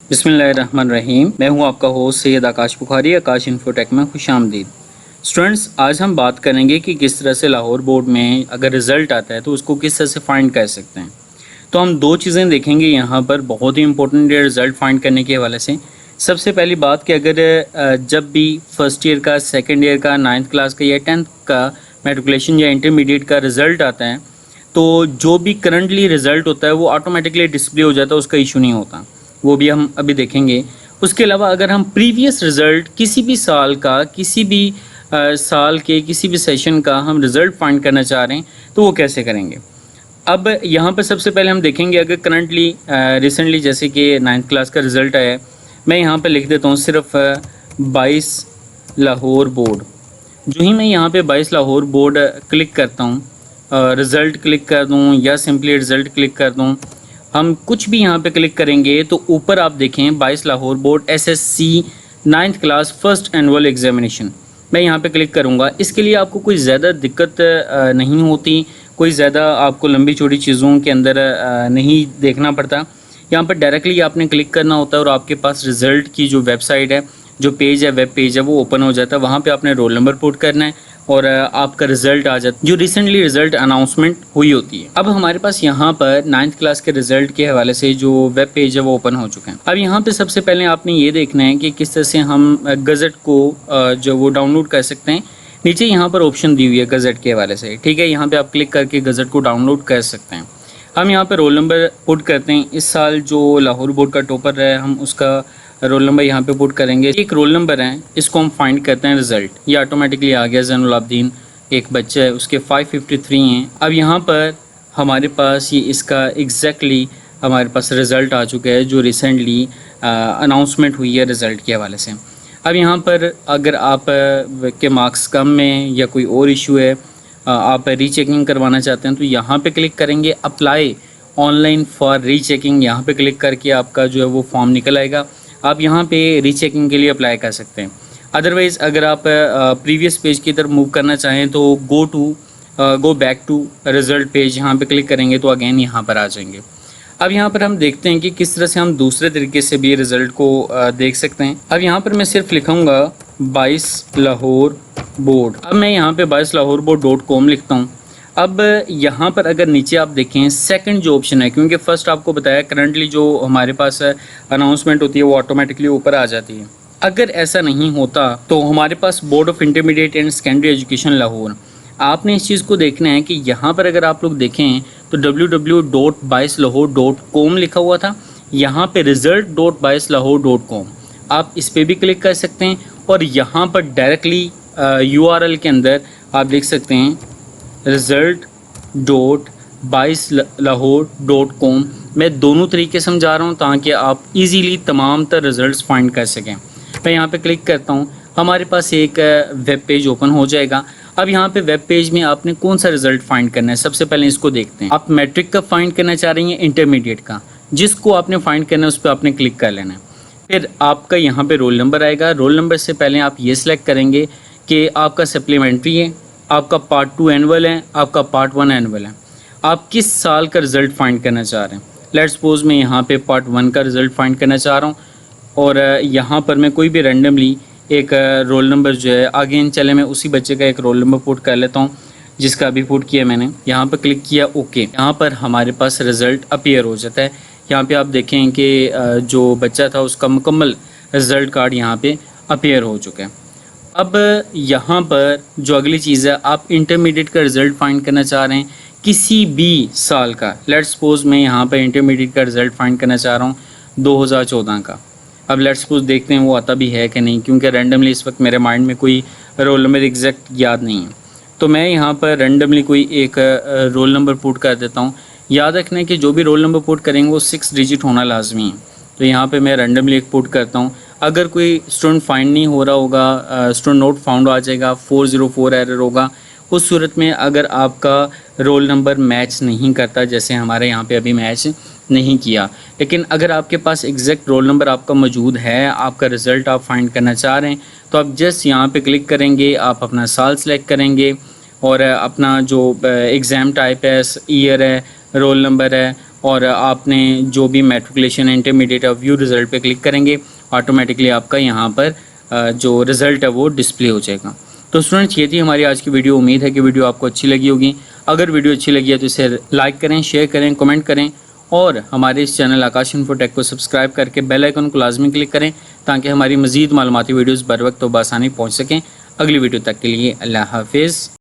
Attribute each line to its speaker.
Speaker 1: बिस्मिल्लाहिर्रहमानिर्रहीम। मैं हूं आपका होस्ट सैयद आकाश बुखारी। आकाश इन्फोटेक में खुशामदीद। स्टूडेंट्स, आज हम बात करेंगे कि किस तरह से लाहौर बोर्ड में अगर रिज़ल्ट आता है तो उसको किस तरह से फाइंड कर सकते हैं। तो हम दो चीज़ें देखेंगे यहाँ पर, बहुत ही इंपॉर्टेंट है रिज़ल्ट फाइंड करने के हवाले से। सबसे पहली बात कि अगर जब भी फर्स्ट ईयर का, सेकेंड ईयर का, 9th क्लास का या 10th का मेट्रिकुलेशन या इंटरमीडिएट का रिज़ल्ट आता है तो जो भी करंटली रिज़ल्ट होता है वो ऑटोमेटिकली डिस्प्ले हो जाता है, उसका इशू नहीं होता। वो भी हम अभी देखेंगे। उसके अलावा अगर हम प्रीवियस रिज़ल्ट किसी भी साल का, किसी भी साल के किसी भी सेशन का हम रिज़ल्ट फाइंड करना चाह रहे हैं तो वो कैसे करेंगे। अब यहाँ पर सबसे पहले हम देखेंगे अगर करंटली रिसेंटली जैसे कि 9th क्लास का रिज़ल्ट आया है, मैं यहाँ पर लिख देता हूँ सिर्फ 22 लाहौर बोर्ड। जो ही मैं यहाँ पे 22 लाहौर बोर्ड क्लिक करता हूँ, रिज़ल्ट क्लिक कर दूँ या सिंपली रिज़ल्ट क्लिक कर दूँ, हम कुछ भी यहाँ पे क्लिक करेंगे तो ऊपर आप देखें 22 Lahore board SSC 9th class first annual examination. मैं यहाँ पे क्लिक करूँगा। इसके लिए आपको कोई ज़्यादा दिक्कत नहीं होती, कोई ज़्यादा आपको लंबी चौड़ी चीज़ों के अंदर नहीं देखना पड़ता। यहाँ पर डायरेक्टली आपने क्लिक करना होता है और आपके पास रिज़ल्ट की जो वेबसाइट है, जो पेज है, वेब पेज है, वो ओपन हो जाता है। वहाँ पे आपने रोल नंबर पुट करना है और आपका रिज़ल्ट आ जाता है, जो रिसेंटली रिज़ल्ट अनाउंसमेंट हुई होती है। अब हमारे पास यहाँ पर 9th क्लास के रिज़ल्ट के हवाले से जो वेब पेज है वो ओपन हो चुके हैं। अब यहाँ पे सबसे पहले आपने ये देखना है कि किस तरह से हम गज़ट को जो वो डाउनलोड कर सकते हैं। नीचे यहाँ पर ऑप्शन दी हुई है गज़ट के हवाले से, ठीक है। यहाँ पर आप क्लिक करके गज़ट को डाउनलोड कर सकते हैं। हम यहाँ पर रोल नंबर पुट करते हैं। इस साल जो लाहौर बोर्ड का टॉपर है, हम उसका रोल नंबर यहाँ पे पुट करेंगे। एक रोल नंबर है, इसको हम फाइंड करते हैं रिज़ल्ट। ये ऑटोमेटिकली आ गया। ज़ैनुल आबदीन एक बच्चा है, उसके 553 हैं। अब यहाँ पर हमारे पास ये इसका एग्जैक्टली हमारे पास रिज़ल्ट आ चुका है जो रिसेंटली अनाउंसमेंट हुई है रिज़ल्ट के हवाले से। अब यहाँ पर अगर आप के मार्क्स कम में या कोई और इशू है, आप रीचेकिंग करवाना चाहते हैं तो यहाँ पे क्लिक करेंगे अप्लाई ऑनलाइन फॉर रीचेकिंग। यहाँ पे क्लिक करके आपका जो है वो फॉर्म निकल आएगा। आप यहाँ पे रीचेकिंग के लिए अप्लाई कर सकते हैं। अदरवाइज़ अगर आप प्रीवियस पेज की तरफ मूव करना चाहें तो go back to result page, यहाँ पे क्लिक करेंगे तो अगेन यहाँ पर आ जाएंगे। अब यहाँ पर हम देखते हैं कि किस तरह से हम दूसरे तरीके से भी रिज़ल्ट को देख सकते हैं। अब यहाँ पर मैं सिर्फ लिखूँगा 22 लाहौर बोर्ड। अब मैं यहाँ पे 22 लाहौर बोर्ड.com लिखता हूँ। अब यहाँ पर अगर नीचे आप देखें सेकंड जो ऑप्शन है, क्योंकि फ़र्स्ट आपको बताया करंटली जो हमारे पास अनाउंसमेंट होती है वो ऑटोमेटिकली ऊपर आ जाती है। अगर ऐसा नहीं होता तो हमारे पास board of intermediate and secondary education Lahore, आपने इस चीज़ को देखना है कि यहाँ पर अगर आप लोग देखें तो www.22lahore.com लिखा हुआ था। यहाँ पे result.22lahore.com आप इस पर भी क्लिक कर सकते हैं और यहाँ पर डायरेक्टली URL के अंदर आप देख सकते हैं result.22lahore.com। मैं दोनों तरीके समझा रहा हूँ ताकि आप इजीली तमाम तर रिज़ल्ट्स फाइंड कर सकें। मैं यहाँ पे क्लिक करता हूँ, हमारे पास एक वेब पेज ओपन हो जाएगा। अब यहाँ पे वेब पेज में आपने कौन सा रिज़ल्ट फाइंड करना है, सबसे पहले इसको देखते हैं। आप मैट्रिक का फाइंड करना चाह रही हैं, इंटरमीडिएट का, जिसको आपने फाइंड करना है उस पर आपने क्लिक कर लेना है। फिर आपका यहाँ पे रोल नंबर आएगा। रोल नंबर से पहले आप ये सिलेक्ट करेंगे कि आपका सप्लीमेंट्री है, आपका पार्ट 2 एनुअल है, आपका पार्ट 1 एनुअल है। आप किस साल का रिज़ल्ट फाइंड करना चाह रहे हैं। लेट्स सपोज मैं यहाँ पे पार्ट 1 का रिज़ल्ट फाइंड करना चाह रहा हूँ और यहाँ पर मैं कोई भी रैंडमली एक रोल नंबर जो है, अगेन चले मैं उसी बच्चे का एक रोल नंबर पुट कर लेता हूँ जिसका अभी पुट किया मैंने। यहाँ पर क्लिक किया ओके। यहाँ पर हमारे पास रिज़ल्ट अपीयर हो जाता है। यहाँ पे आप देखें कि जो बच्चा था उसका मुकम्मल रिज़ल्ट कार्ड यहाँ पे अपीयर हो चुका है। अब यहाँ पर जो अगली चीज़ है, आप इंटरमीडिएट का रिज़ल्ट फाइंड करना चाह रहे हैं किसी भी साल का। लेट्स सपोज मैं यहाँ पर इंटरमीडिएट का रिज़ल्ट फाइंड करना चाह रहा हूँ 2014 का। अब लेट्स सपोज देखते हैं वो आता भी है कि नहीं, क्योंकि रैंडमली इस वक्त मेरे माइंड में कोई रोल नंबर एग्जैक्ट याद नहीं है। तो मैं यहाँ पर रैंडमली कोई एक रोल नंबर पुट कर देता हूँ। याद रखना है कि जो भी रोल नंबर पुट करेंगे वो 6 डिजिट होना लाजमी है। तो यहाँ पे मैं रैंडमली एक पुट करता हूँ। अगर कोई स्टूडेंट फाइंड नहीं हो रहा होगा, स्टूडेंट नोट फाउंड आ जाएगा, 404 एरर होगा। उस सूरत में अगर आपका रोल नंबर मैच नहीं करता, जैसे हमारे यहाँ पे अभी मैच नहीं किया, लेकिन अगर आपके पास एग्जैक्ट रोल नंबर आपका मौजूद है, आपका रिज़ल्ट आप फाइंड करना चाह रहे हैं, तो आप जस्ट यहाँ पे क्लिक करेंगे, आप अपना साल सेलेक्ट करेंगे और अपना जो एग्ज़ाम टाइप है, ईयर है, रोल नंबर है, और आपने जो भी मैट्रिकुलेशन इंटरमीडिएट और व्यू रिज़ल्ट पे क्लिक करेंगे, ऑटोमेटिकली आपका यहाँ पर जो रिज़ल्ट है वो डिस्प्ले हो जाएगा। तो स्टूडेंट्स, ये थी हमारी आज की वीडियो। उम्मीद है कि वीडियो आपको अच्छी लगी होगी। अगर वीडियो अच्छी लगी है तो इसे लाइक करें, शेयर करें, कमेंट करें और हमारे इस चैनल आकाश इन्फोटेक को सब्सक्राइब करके बेल आइकन को लाजमी क्लिक करें ताकि हमारी मज़ीद मालूमाती वीडियोज़ बर वक्त तो बआसानी पहुँच सकें। अगली वीडियो तक के लिए अल्लाह हाफिज़।